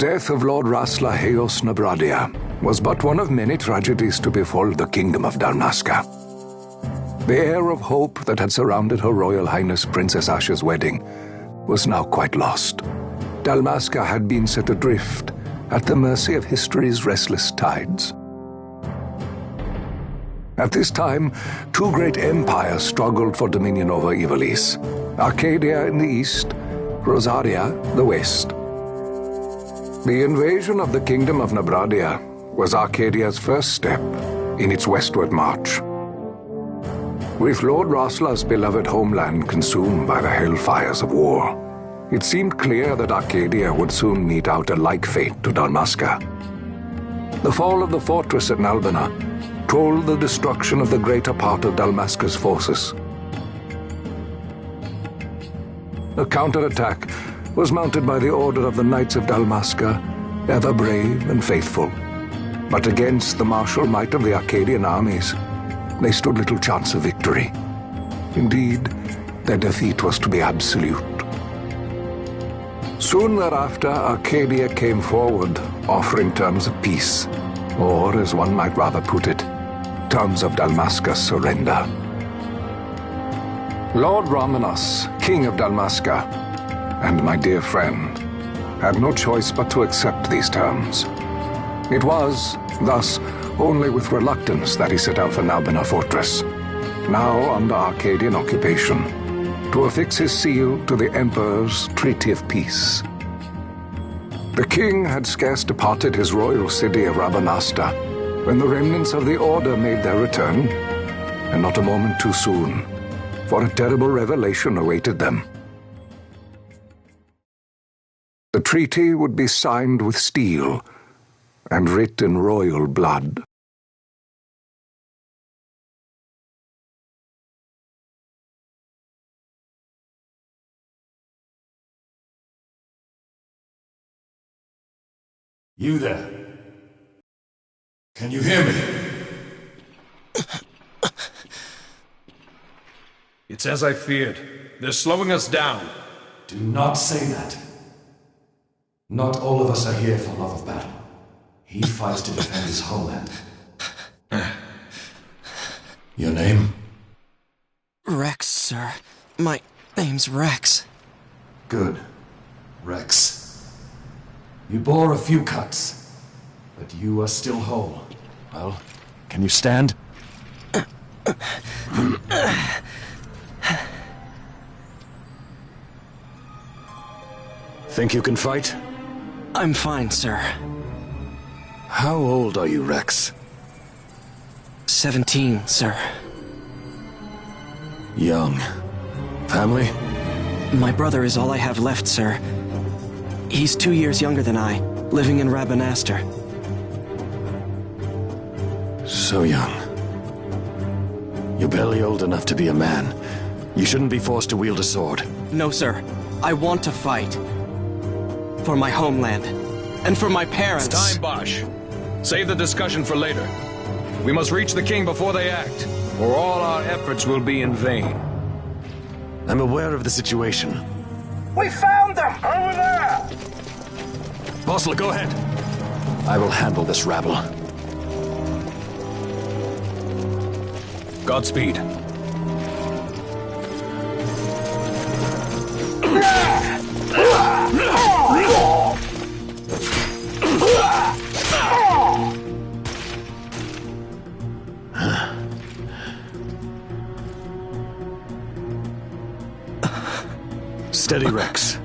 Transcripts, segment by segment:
death of Lord Rasla Heos Nabradia was but one of many tragedies to befall the kingdom of Dalmasca. The air of hope that had surrounded Her Royal Highness Princess Asha's wedding was now quite lost. Dalmasca had been set adrift at the mercy of history's restless tides. At this time, two great empires struggled for dominion over Ivalice: Arcadia in the east, Rosaria the west. The invasion of the kingdom of Nabradia was Arcadia's first step in its westward march. With Lord Rasla's beloved homeland consumed by the hellfires of war, it seemed clear that Arcadia would soon mete out a like fate to Dalmasca. The fall of the fortress at Nalbina told the destruction of the greater part of Dalmasca's forces. A counterattack was mounted by the order of the Knights of Dalmasca, ever brave and faithful. But against the martial might of the Arcadian armies, they stood little chance of victory. Indeed, their defeat was to be absolute. Soon thereafter, Arcadia came forward, offering terms of peace, or, as one might rather put it, terms of Dalmasca's surrender. Lord Ramenas, King of Dalmasca, and my dear friend, had no choice but to accept these terms. It was, thus, only with reluctance that he set out for Nalbina Fortress, now under Arcadian occupation, to affix his seal to the Emperor's Treaty of Peace. The king had scarce departed his royal city of Rabanasta when the remnants of the Order made their return, and not a moment too soon, for a terrible revelation awaited them. The treaty would be signed with steel and writ in royal blood. You there? Can you hear me? It's as I feared. They're slowing us down. Do not say that. Not all of us are here for love of battle. He fights to defend his homeland. Your name? Rex, sir. My name's Rex. Good. Rex. You bore a few cuts, but you are still whole. Well, can you stand? Think you can fight? I'm fine, sir. How old are you, Rex? 17, sir. Young. Family? My brother is all I have left, sir. He's 2 years younger than I, living in Rabanastre. So young. You're barely old enough to be a man. You shouldn't be forced to wield a sword. No, sir. I want to fight. For my homeland. And for my parents. It's time, Bosch. Save the discussion for later. We must reach the king before they act, or all our efforts will be in vain. I'm aware of the situation. We found them! Over there! Bosler, go ahead. I will handle this rabble. Godspeed. Steady, Rex.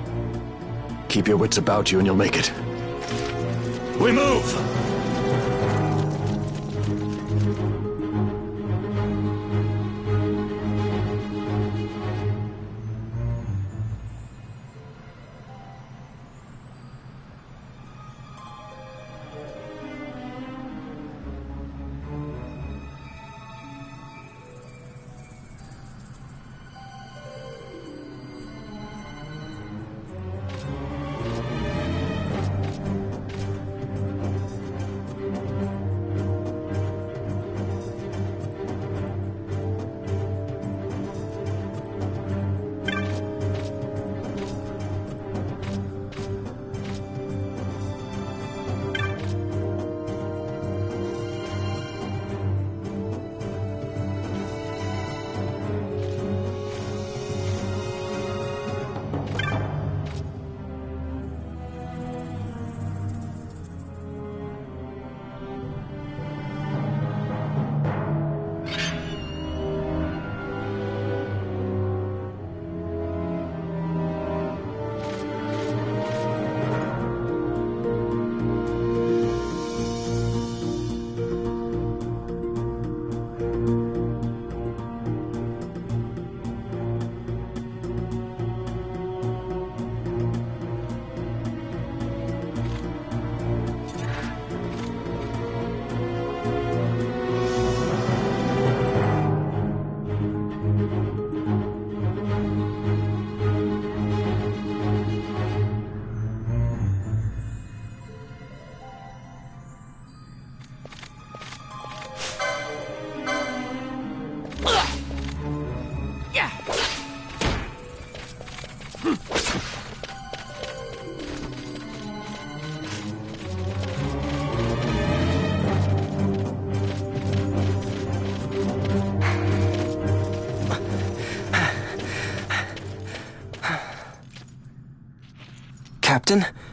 Keep your wits about you and you'll make it. We move! Captain?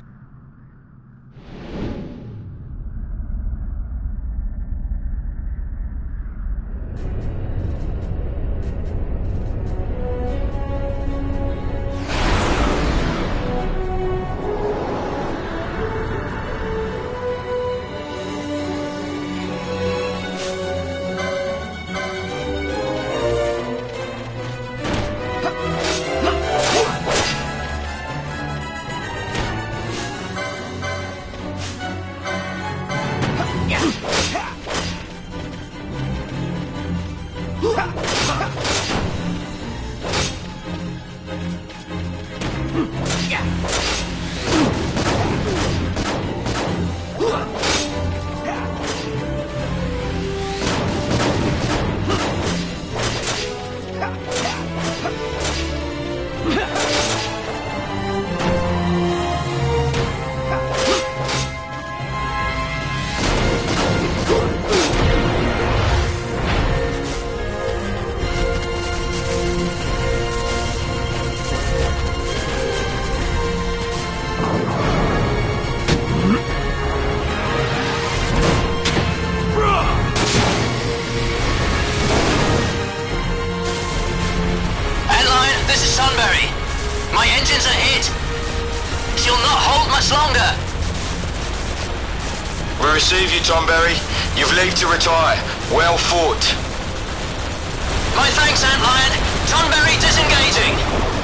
My engines are hit! She'll not hold much longer! We receive you, Tomberry. You've leave to retire. Well fought. My thanks, Antlion. Tonberry disengaging!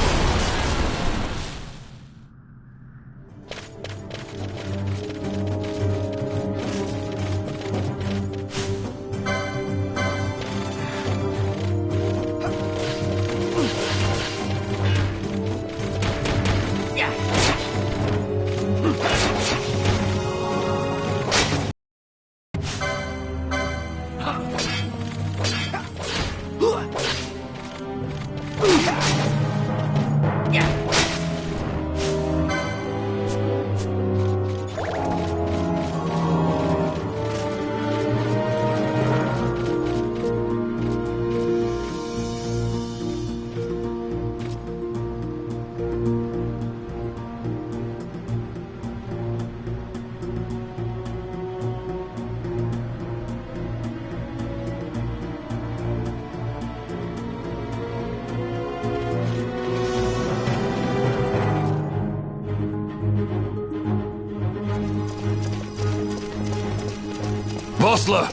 Vossler!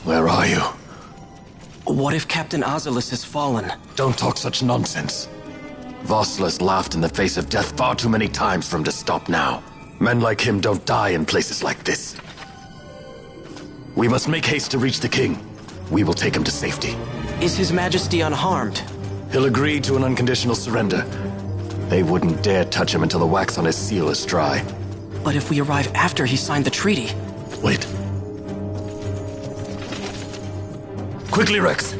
Where are you? What if Captain Azelus has fallen? Don't talk such nonsense. Vossler's laughed in the face of death far too many times for him to stop now. Men like him don't die in places like this. We must make haste to reach the king. We will take him to safety. Is His Majesty unharmed? He'll agree to an unconditional surrender. They wouldn't dare touch him until the wax on his seal is dry. But if we arrive after he signed the treaty... Wait. Quickly, Rex.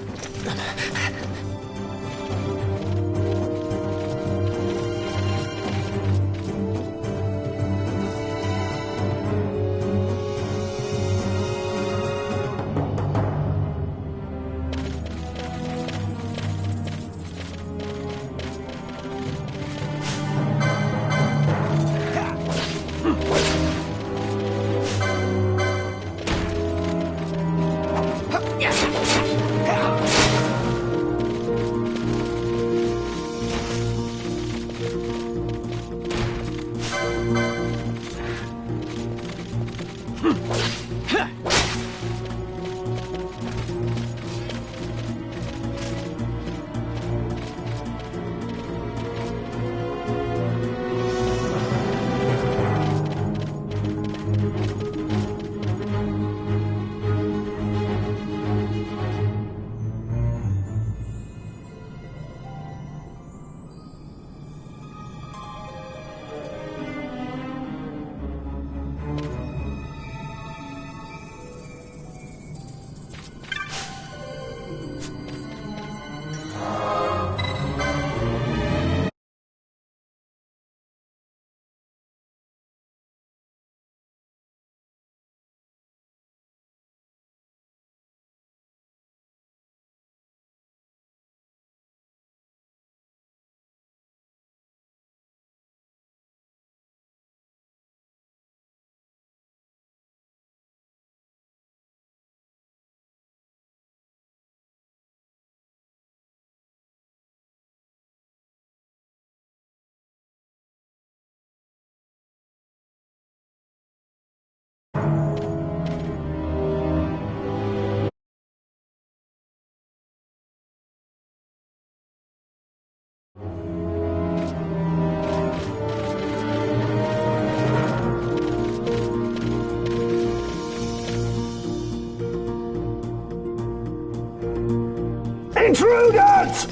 Intruders!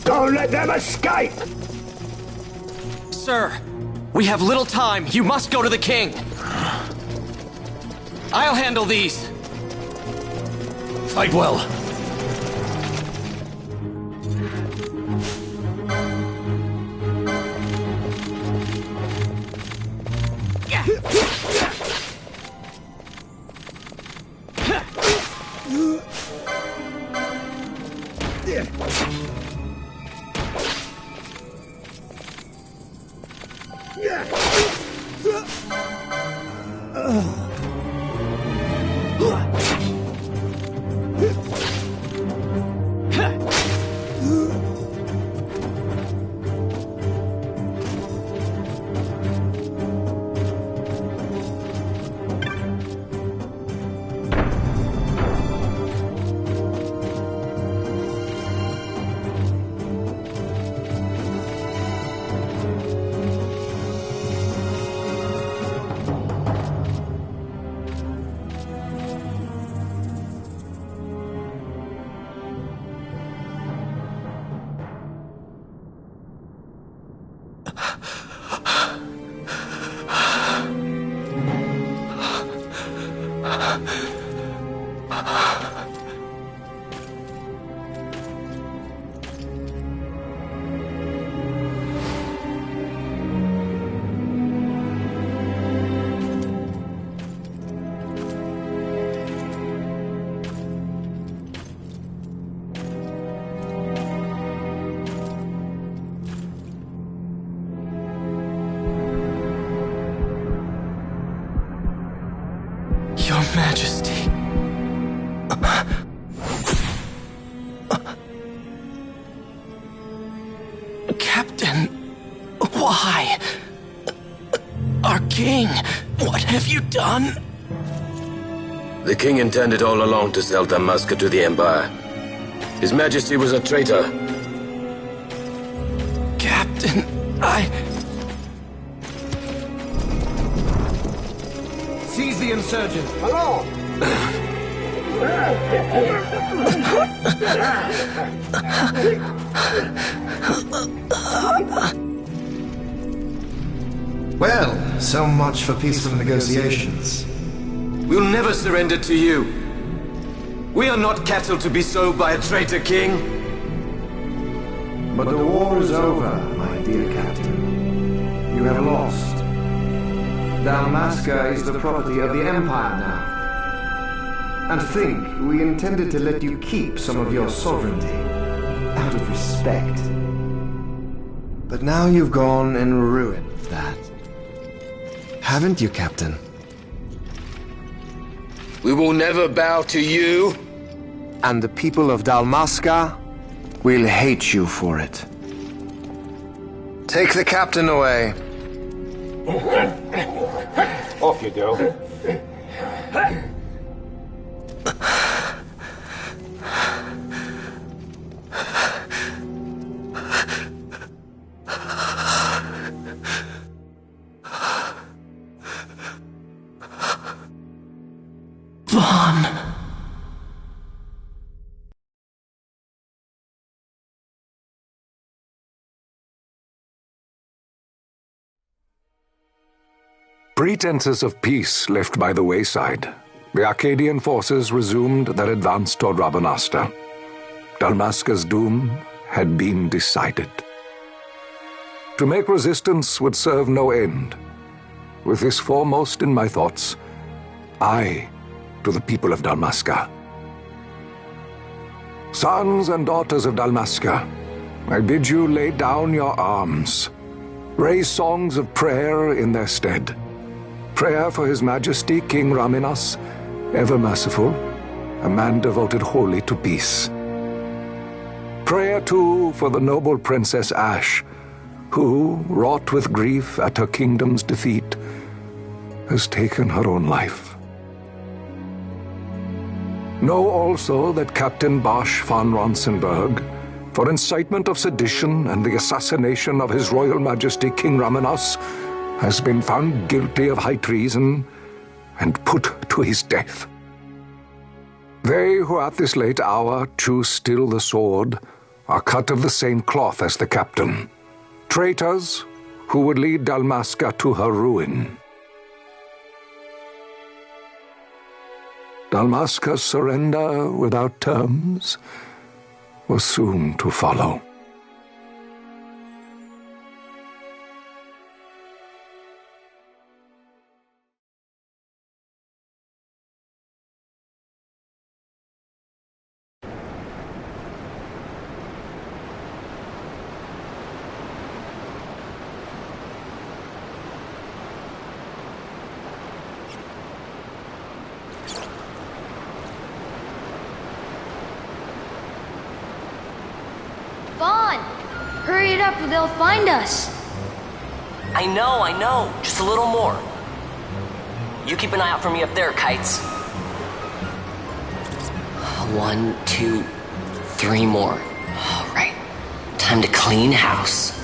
Don't let them escape! Sir, we have little time. You must go to the king. I'll handle these. Fight well. Your Majesty. Captain, why? Our king, what have you done? The king intended all along to sell Dalmasca to the Empire. His Majesty was a traitor. Captain, Seize the insurgent. Hello! Well, so much for peaceful negotiations. We'll never surrender to you. We are not cattle to be sold by a traitor king. But the war is over, my dear captain. You have lost. Dalmasca is the property of the Empire now. And think, we intended to let you keep some of your sovereignty, out of respect. But now you've gone and ruined that. Haven't you, Captain? We will never bow to you. And the people of Dalmasca will hate you for it. Take the captain away. Off you go. Pretenses of peace left by the wayside, the Arcadian forces resumed their advance toward Rabanasta. Dalmasca's doom had been decided. To make resistance would serve no end. With this foremost in my thoughts, I to the people of Dalmasca. Sons and daughters of Dalmasca, I bid you lay down your arms. Raise songs of prayer in their stead. Prayer for His Majesty King Raminas, ever merciful, a man devoted wholly to peace. Prayer, too, for the noble Princess Ash, who, wrought with grief at her kingdom's defeat, has taken her own life. Know also that Captain Bosch von Ronsenberg, for incitement of sedition and the assassination of His Royal Majesty King Raminas, has been found guilty of high treason and put to his death. They who at this late hour choose still the sword are cut of the same cloth as the captain. Traitors who would lead Dalmasca to her ruin. Dalmasca's surrender without terms was soon to follow. Hurry it up or they'll find us. I know. Just a little more. You keep an eye out for me up there, Kites. 1, 2, 3 more. All right. Time to clean house.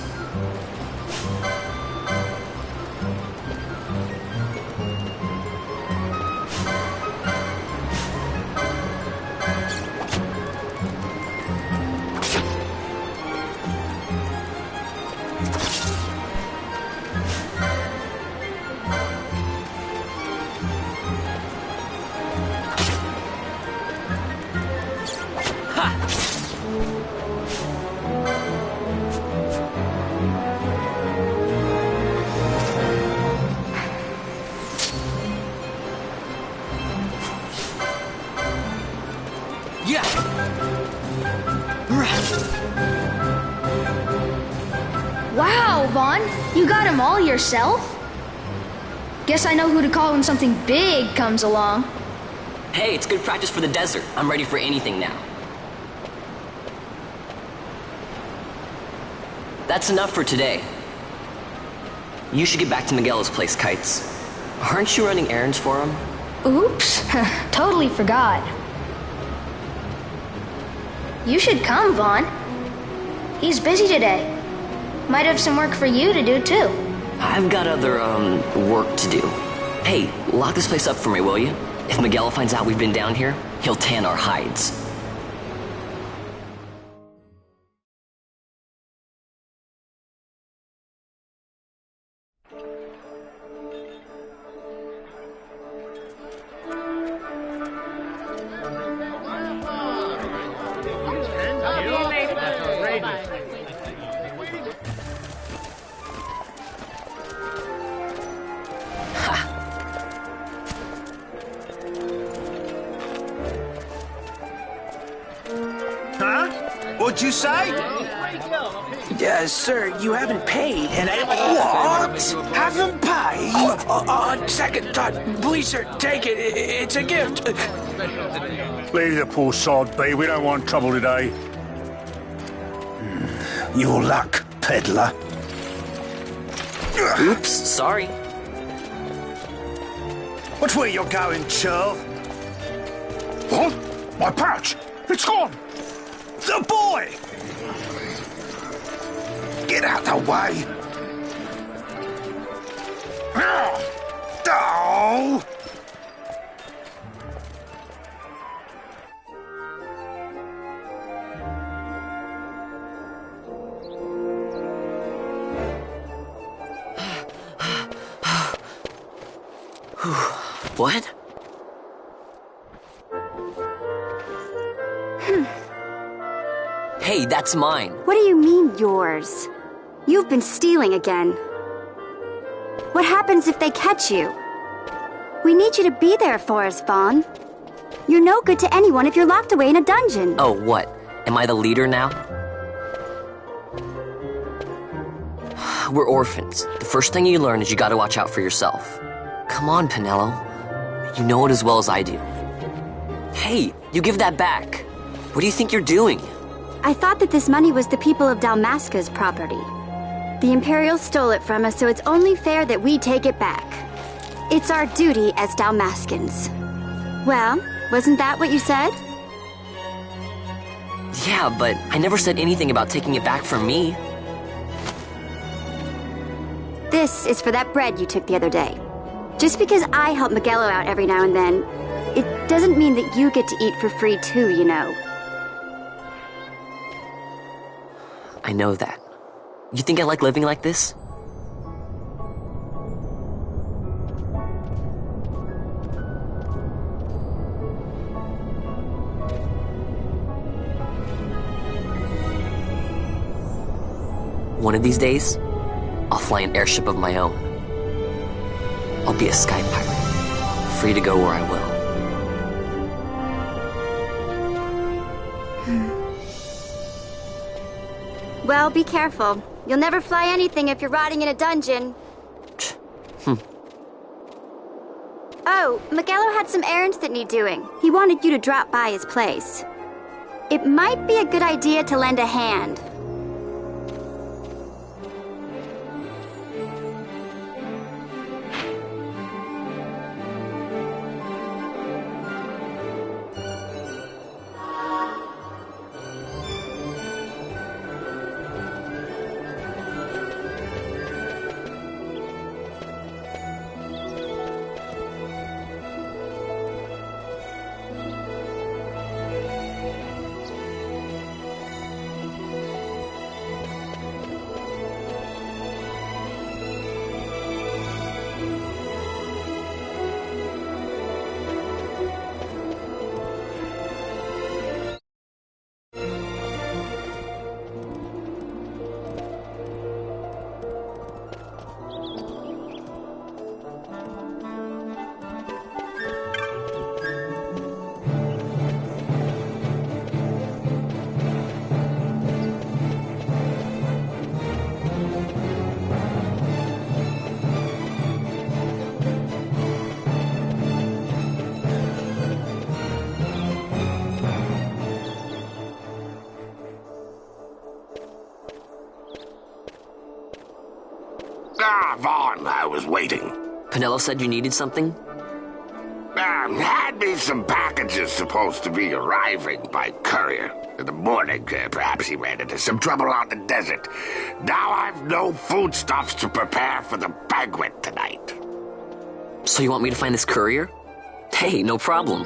Wow, Vaughn, you got him all yourself? Guess I know who to call when something big comes along. Hey, it's good practice for the desert. I'm ready for anything now. That's enough for today. You should get back to Miguel's place, Kites. Aren't you running errands for him? Oops, totally forgot. You should come, Vaughn. He's busy today. Might have some work for you to do, too. I've got other, work to do. Hey, lock this place up for me, will you? If Miguel finds out we've been down here, he'll tan our hides. What'd you say? Sir, you haven't paid, and I... What? Haven't paid? On second thought, please, sir, take it. It's a gift. Leave the poor sod be. We don't want trouble today. Your luck, peddler. Oops, sorry. Watch where you're going, churl. What? My pouch! It's gone! The boy! Get out the way! Oh! What? Hey, that's mine. What do you mean, yours? You've been stealing again. What happens if they catch you? We need you to be there for us, Vaughn. You're no good to anyone if you're locked away in a dungeon. Oh, what? Am I the leader now? We're orphans. The first thing you learn is you gotta watch out for yourself. Come on, Pinello. You know it as well as I do. Hey, you give that back. What do you think you're doing? I thought that this money was the people of Dalmasca's property. The Imperials stole it from us, so it's only fair that we take it back. It's our duty as Dalmascans. Well, wasn't that what you said? Yeah, but I never said anything about taking it back from me. This is for that bread you took the other day. Just because I help Miguelo out every now and then, it doesn't mean that you get to eat for free too, you know. I know that. You think I like living like this? One of these days, I'll fly an airship of my own. I'll be a sky pirate, free to go where I will. Well, be careful. You'll never fly anything if you're rotting in a dungeon. Oh, Miguelo had some errands that need doing. He wanted you to drop by his place. It might be a good idea to lend a hand. Ah, Vaughn, I was waiting. Pinello said you needed something? Had me some packages supposed to be arriving by courier. In the morning, perhaps he ran into some trouble out in the desert. Now I've no foodstuffs to prepare for the banquet tonight. So you want me to find this courier? Hey, no problem.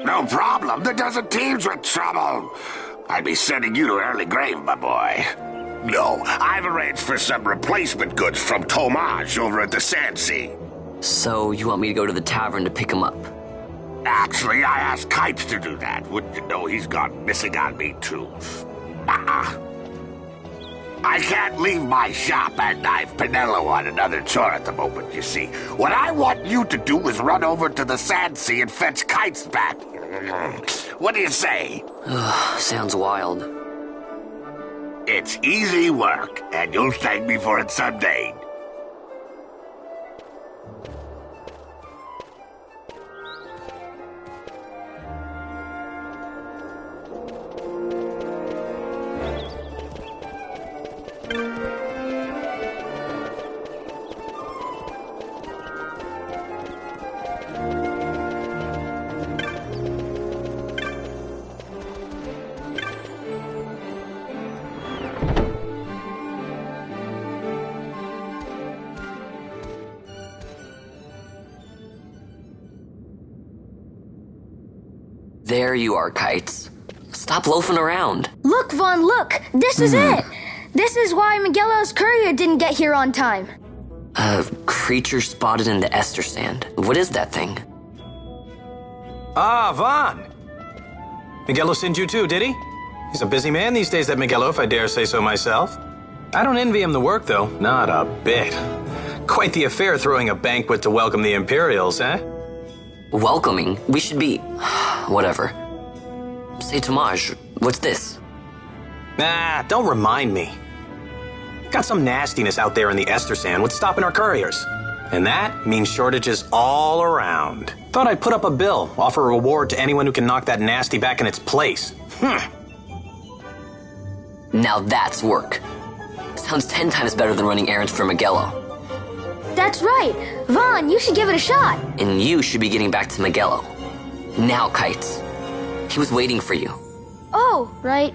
No problem. The desert teems with trouble. I'd be sending you to early grave, my boy. No, I've arranged for some replacement goods from Tomage over at the Sand Sea. So you want me to go to the tavern to pick him up? Actually, I asked Kites to do that. Wouldn't you know he's gone missing on me, too. I can't leave my shop and I've Pinello on another chore at the moment, you see. What I want you to do is run over to the Sand Sea and fetch Kites back. What do you say? Sounds wild. It's easy work, and you'll thank me for it someday. There you are, Kites. Stop loafing around. Look, Vaughn, look! This is it! This is why Miguelo's courier didn't get here on time. A creature spotted in the ester sand. What is that thing? Ah, Vaughn! Miguelo sent you too, did he? He's a busy man these days, that Miguelo, if I dare say so myself. I don't envy him the work, though. Not a bit. Quite the affair throwing a banquet to welcome the Imperials, eh? Welcoming? We should be... whatever. Say, Tomage, what's this? Nah, don't remind me. Got some nastiness out there in the ester sand. What's stopping our couriers? And that means shortages all around. Thought I'd put up a bill, offer a reward to anyone who can knock that nasty back in its place. Now that's work. Sounds 10 times better than running errands for Miguelo. That's right. Vaughn, you should give it a shot. And you should be getting back to Miguelo. Now, Kites. He was waiting for you. Oh, right.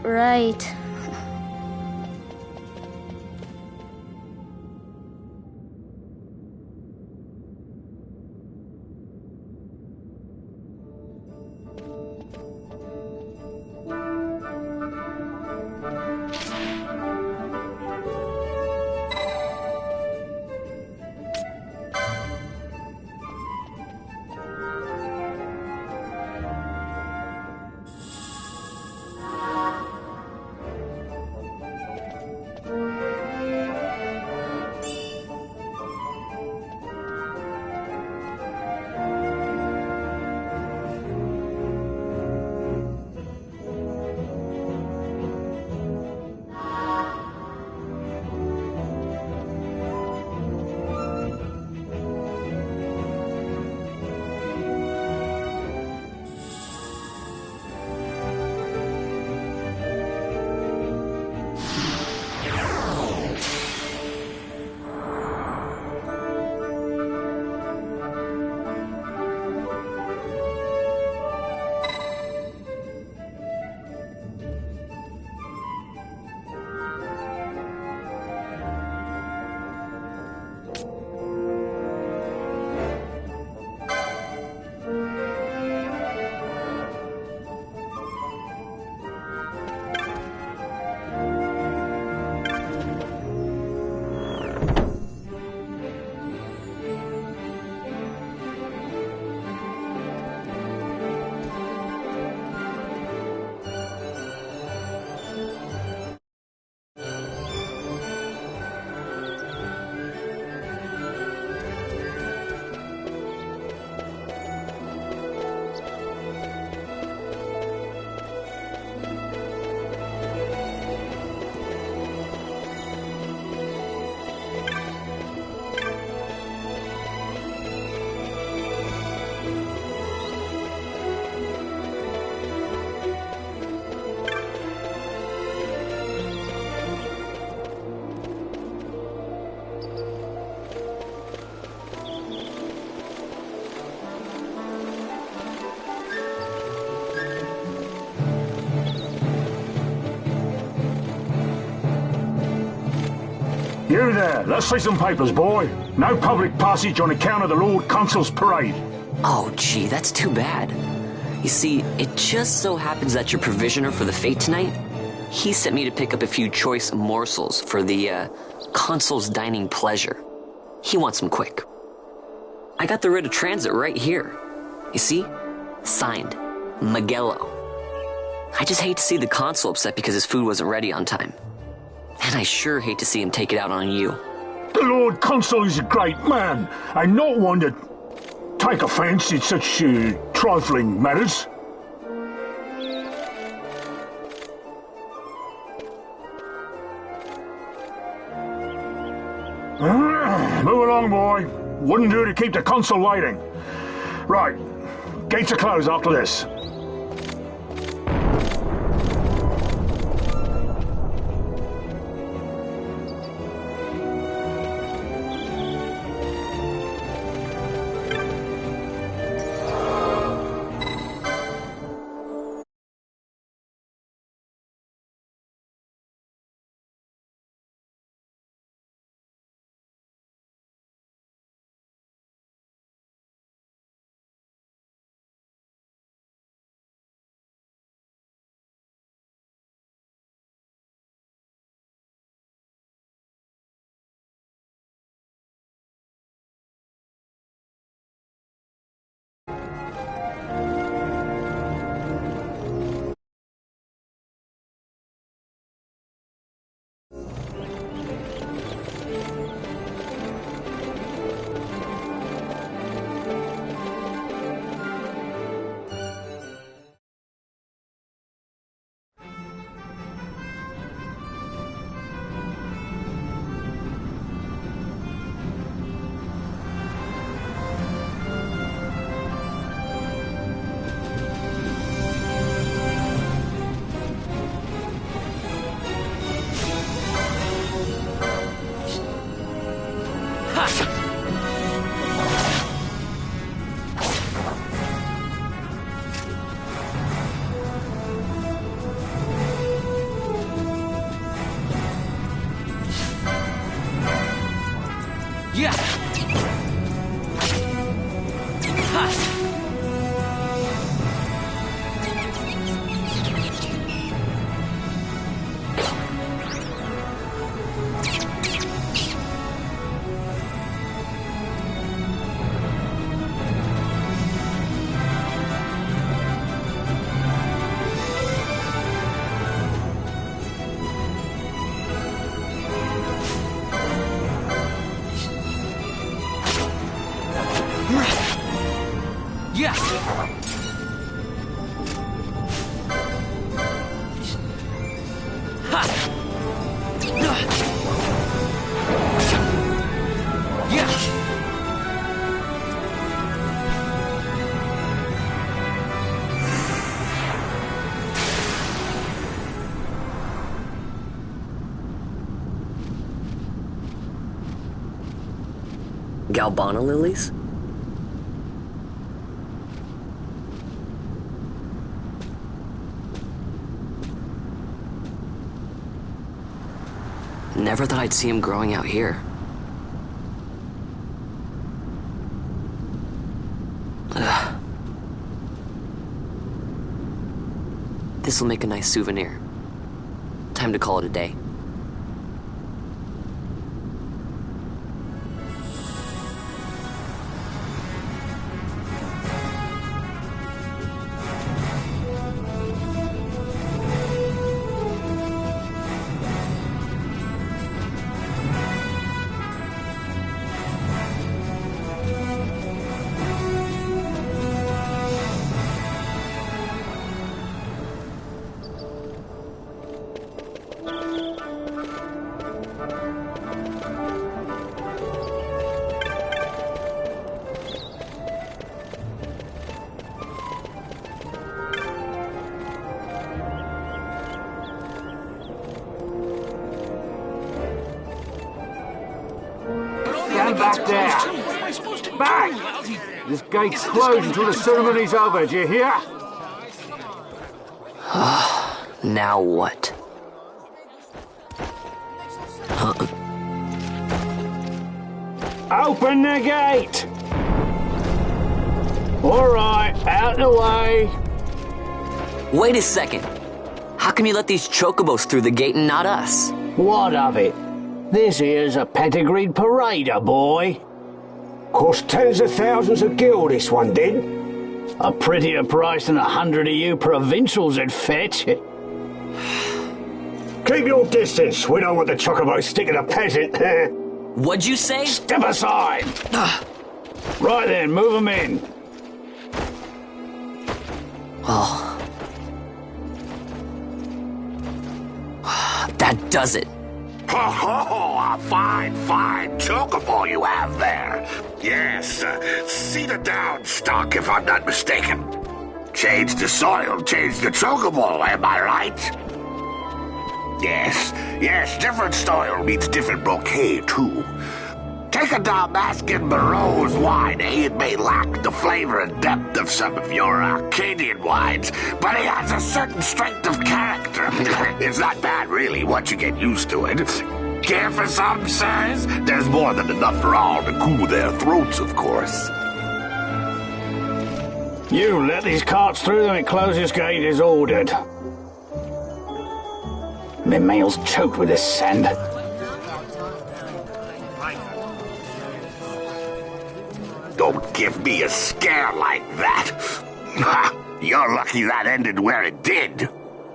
You there, let's see some papers, boy. No public passage on account of the Lord Consul's parade. Oh, gee, that's too bad. You see, it just so happens that your provisioner for the fete tonight, he sent me to pick up a few choice morsels for the, Consul's dining pleasure. He wants them quick. I got the writ of transit right here. You see? Signed, Magello. I just hate to see the Consul upset because his food wasn't ready on time. And I sure hate to see him take it out on you. The Lord Consul is a great man, and not one to take offence in such trifling matters. Move along, boy. Wouldn't do to keep the Consul waiting. Right, gates are closed after this. Galbana lilies? Never thought I'd see him growing out here. Ugh. This'll make a nice souvenir. Time to call it a day. Stand back there! Back! This gate's closed until the ceremony's over, do you hear? Now what? Open the gate! Alright, out the way. Wait a second. How come you let these chocobos through the gate and not us? What of it? This here's a pedigreed parader, boy. Cost tens of thousands of gil, this one did. A prettier price than 100 of you provincials would fetch. Keep your distance. We don't want the chocobo sticking a peasant. What'd you say? Step aside. Right then, move them in. Oh. That does it. Oh, a fine chocobo you have there. Yes, cedar down stock, if I'm not mistaken. Change the soil, change the chocobo, am I right? Yes, different soil means different bouquet, too. Take a Dalmascan Barrow's wine, It may lack the flavor and depth of some of your Arcadian wines, but it has a certain strength of character. It's not bad, really, once you get used to it. Care for some, sirs? There's more than enough for all to cool their throats, of course. You let these carts through and closest gate is ordered. My mail's choked with this sand. Don't give me a scare like that. You're lucky that ended where it did.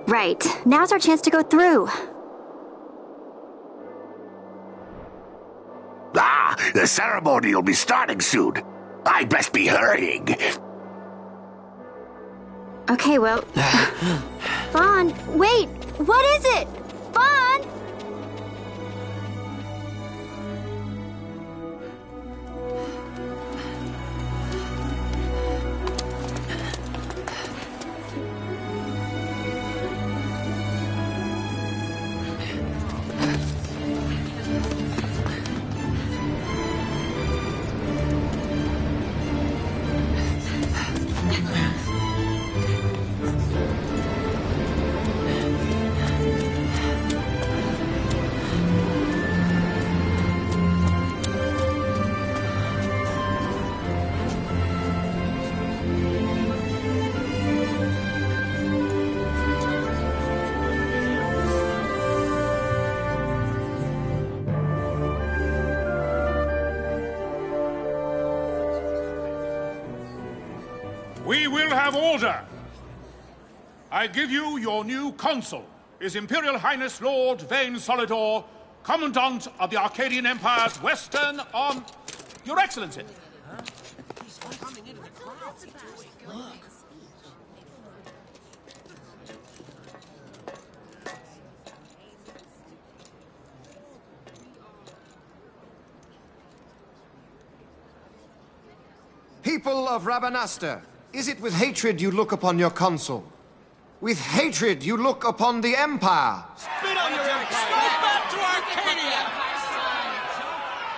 Right. Now's our chance to go through. The ceremony will be starting soon. I'd best be hurrying. Okay, well... Vaughn, wait! What is it? Vaughn! We will have order. I give you your new consul, His Imperial Highness Lord Vane Solidor, Commandant of the Arcadian Empire's Western Arm... Your Excellency. People of Rabanastre, is it with hatred you look upon your consul? With hatred you look upon the Empire? Spit on your empire! Straight back to Arcadia!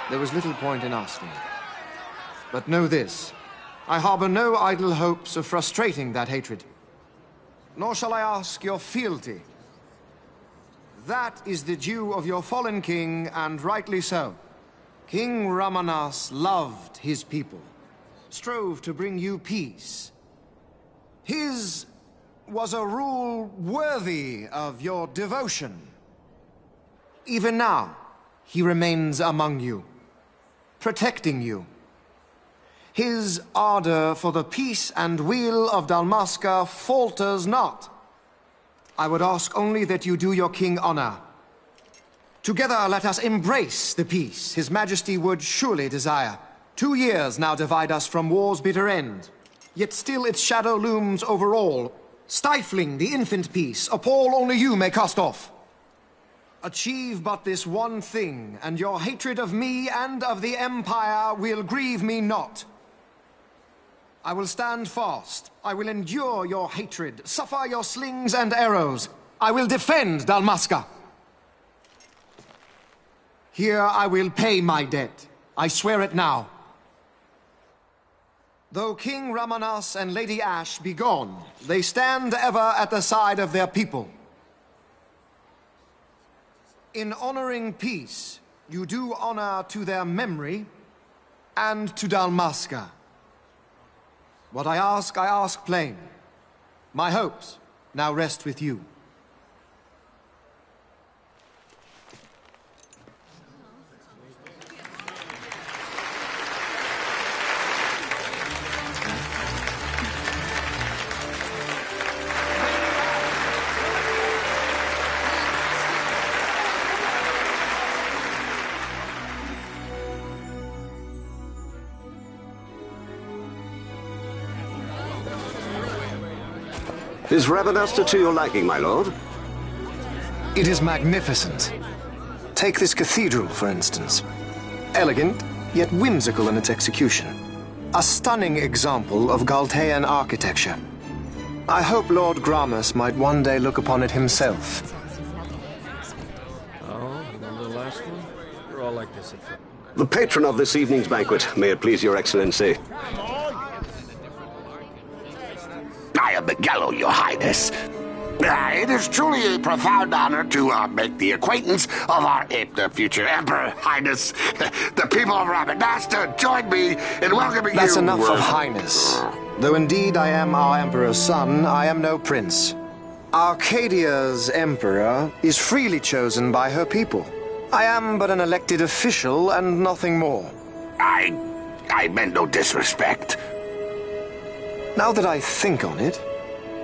There was little point in asking. But know this, I harbor no idle hopes of frustrating that hatred. Nor shall I ask your fealty. That is the due of your fallen king, and rightly so. King Ramanas loved his people, strove to bring you peace. His was a rule worthy of your devotion. Even now, he remains among you, protecting you. His ardor for the peace and weal of Dalmasca falters not. I would ask only that you do your king honor. Together let us embrace the peace His Majesty would surely desire. 2 years now divide us from war's bitter end, yet still its shadow looms over all, stifling the infant peace a pall only you may cast off. Achieve but this one thing, and your hatred of me and of the Empire will grieve me not. I will stand fast. I will endure your hatred, suffer your slings and arrows. I will defend Dalmasca. Here I will pay my debt. I swear it now. Though King Ramanas and Lady Ash be gone, they stand ever at the side of their people. In honoring peace, you do honor to their memory, and to Dalmasca. What I ask plain. My hopes now rest with you. Is Rabanasta to your liking, my lord? It is magnificent. Take this cathedral, for instance. Elegant, yet whimsical in its execution. A stunning example of Galtean architecture. I hope Lord Gramus might one day look upon it himself. Oh, remember the last one? We're all like this at first. The patron of this evening's banquet, may it please your excellency. I am Miguel, your highness. It is truly a profound honor to make the acquaintance of our future emperor, highness. The people of Rabanasta join me in welcoming That's you. enough of highness. Though indeed I am our emperor's son, I am no prince. Arcadia's emperor is freely chosen by her people. I am but an elected official and nothing more. I meant no disrespect. Now that I think on it,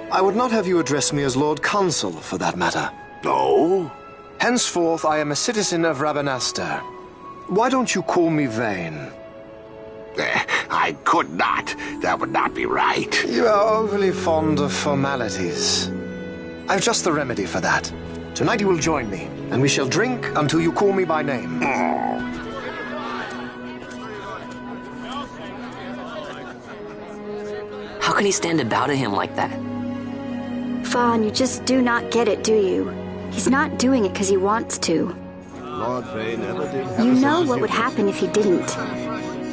I would not have you address me as Lord Consul, for that matter. No? Henceforth, I am a citizen of Rabanasta. Why don't you call me Vane? I could not. That would not be right. You are overly fond of formalities. I've just the remedy for that. Tonight you will join me, and we shall drink until you call me by name. How can he stand about him like that? Fawn, you just do not get it, do you? He's not doing it because he wants to. Lord Vane never did. You know what would happen if he didn't.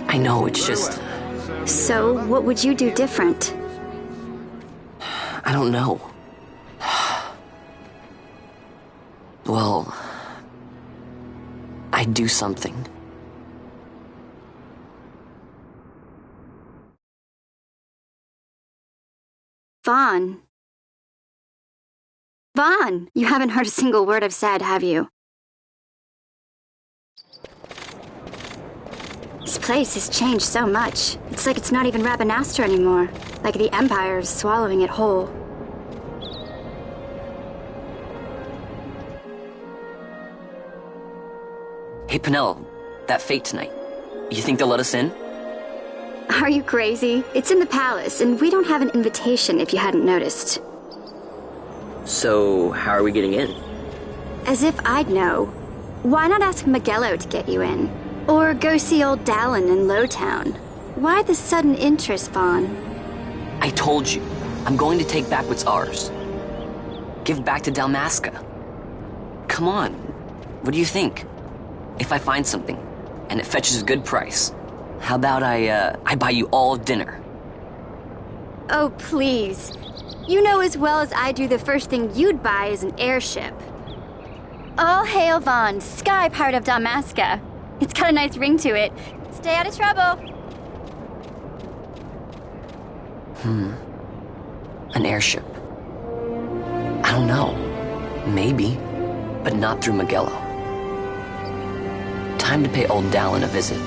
I know, it's just... So, what would you do different? I don't know. Well... I'd do something. Vaughn. Vaughn! You haven't heard a single word I've said, have you? This place has changed so much. It's like it's not even Rabanasta anymore. Like the Empire is swallowing it whole. Hey, Penelo, that fete tonight. You think they'll let us in? Are you crazy? It's in the palace, and we don't have an invitation if you hadn't noticed. So, how are we getting in? As if I'd know. Why not ask Magello to get you in? Or go see old Dallin in Lowtown? Why the sudden interest, Vaughn? I told you, I'm going to take back what's ours. Give back to Dalmasca. Come on, what do you think? If I find something, and it fetches a good price, how about I buy you all dinner? Oh, please. You know as well as I do the first thing you'd buy is an airship. All hail Vaughn, Sky Pirate of Dalmasca. It's got a nice ring to it. Stay out of trouble. An airship. I don't know. Maybe, but not through Magello. Time to pay old Dallin a visit.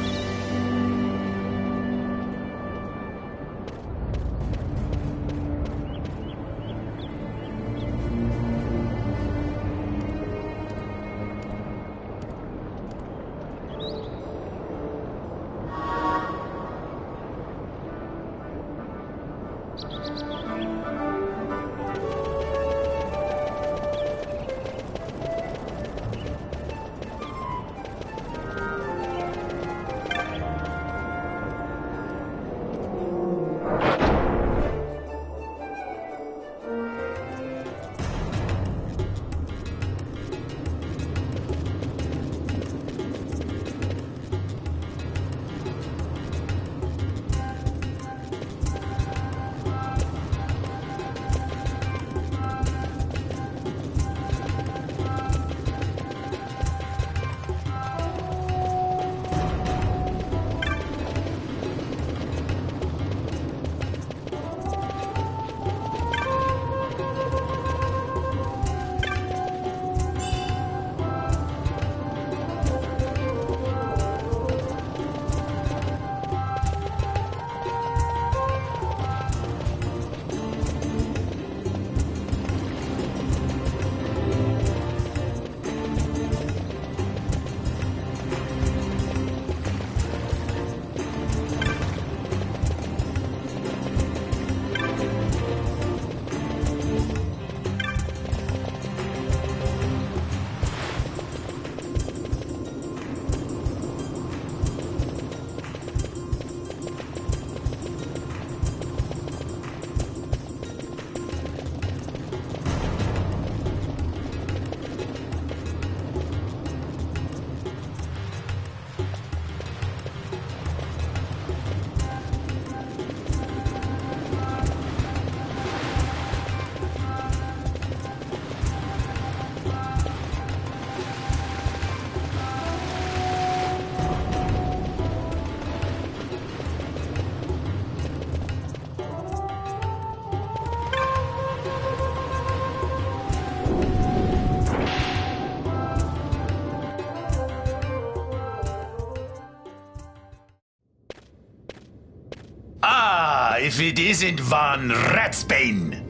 if it isn't Von Ratsbane.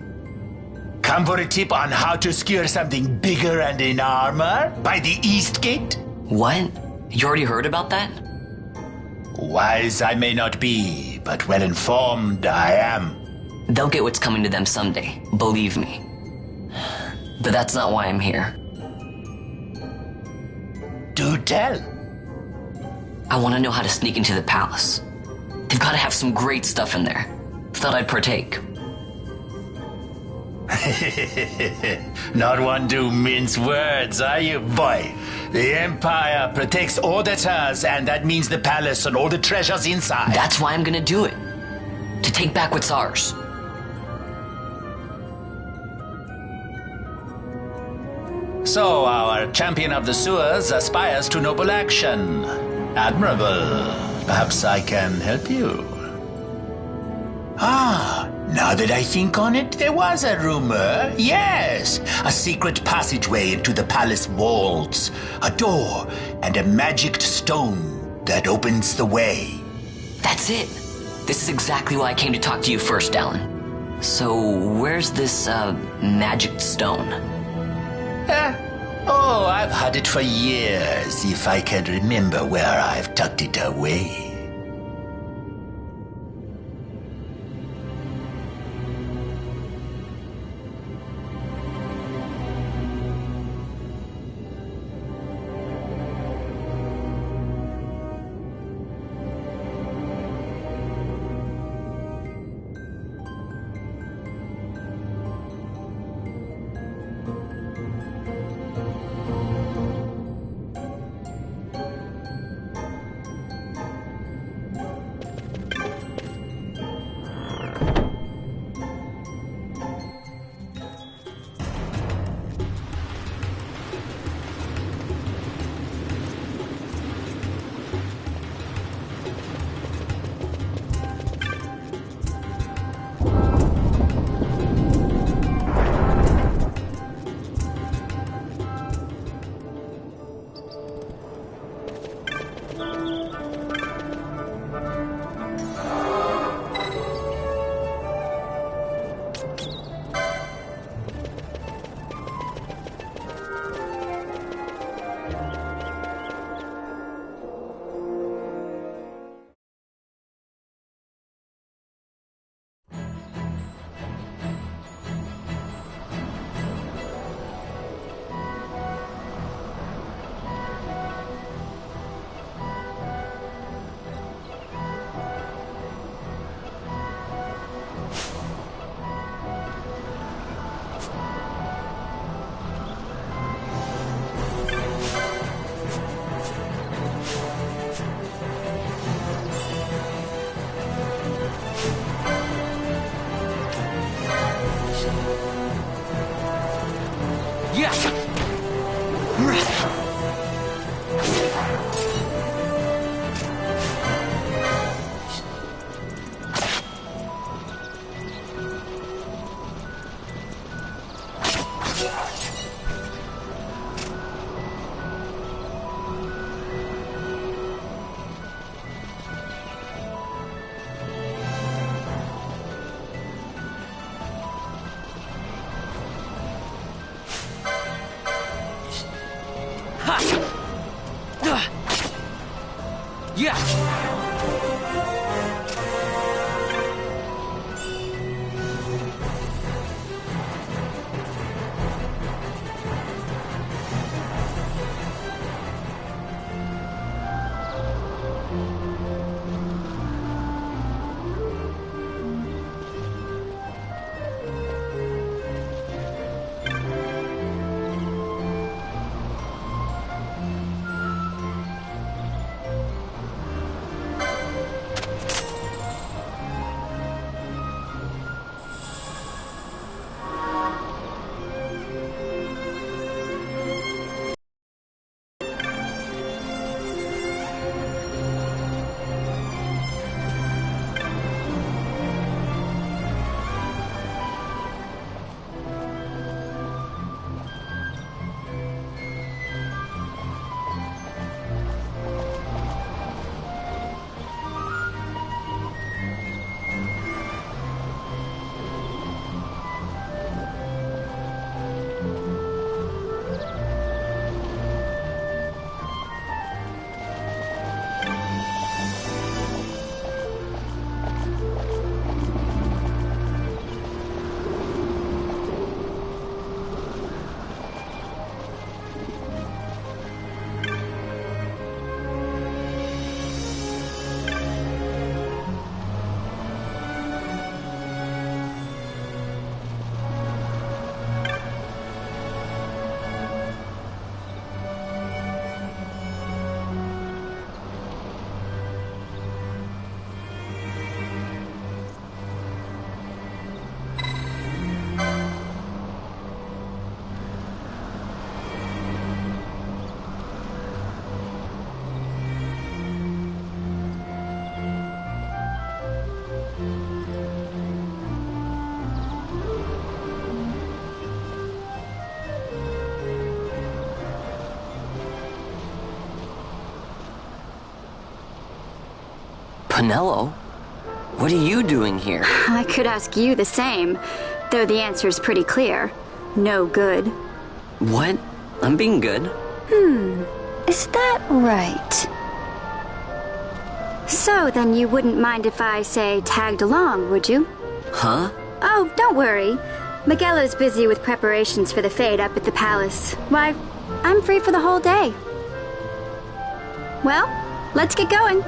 Come for a tip on how to secure something bigger and in armor by the East Gate? What? You already heard about that? Wise I may not be, but well informed I am. They'll get what's coming to them someday, believe me. But that's not why I'm here. Do tell. I want to know how to sneak into the palace. They've got to have some great stuff in there. Thought I'd partake. Not one to mince words, are you, boy? The Empire protects all that's hers, and that means the palace and all the treasures inside. That's why I'm gonna do it. To take back what's ours. So, our champion of the sewers aspires to noble action. Admirable. Perhaps I can help you. Now that I think on it, there was a rumor. Yes, a secret passageway into the palace walls. A door and a magic stone that opens the way. That's it. This is exactly why I came to talk to you first, Alan. So, where's this, magic stone? Oh, I've had it for years, if I can remember where I've tucked it away. Penelo, what are you doing here? I could ask you the same, though the answer's pretty clear. No good. What? I'm being good. Is that right? So then you wouldn't mind if I, say, tagged along, would you? Huh? Oh, don't worry. Miguelo's busy with preparations for the fete up at the palace. Why, I'm free for the whole day. Well, let's get going.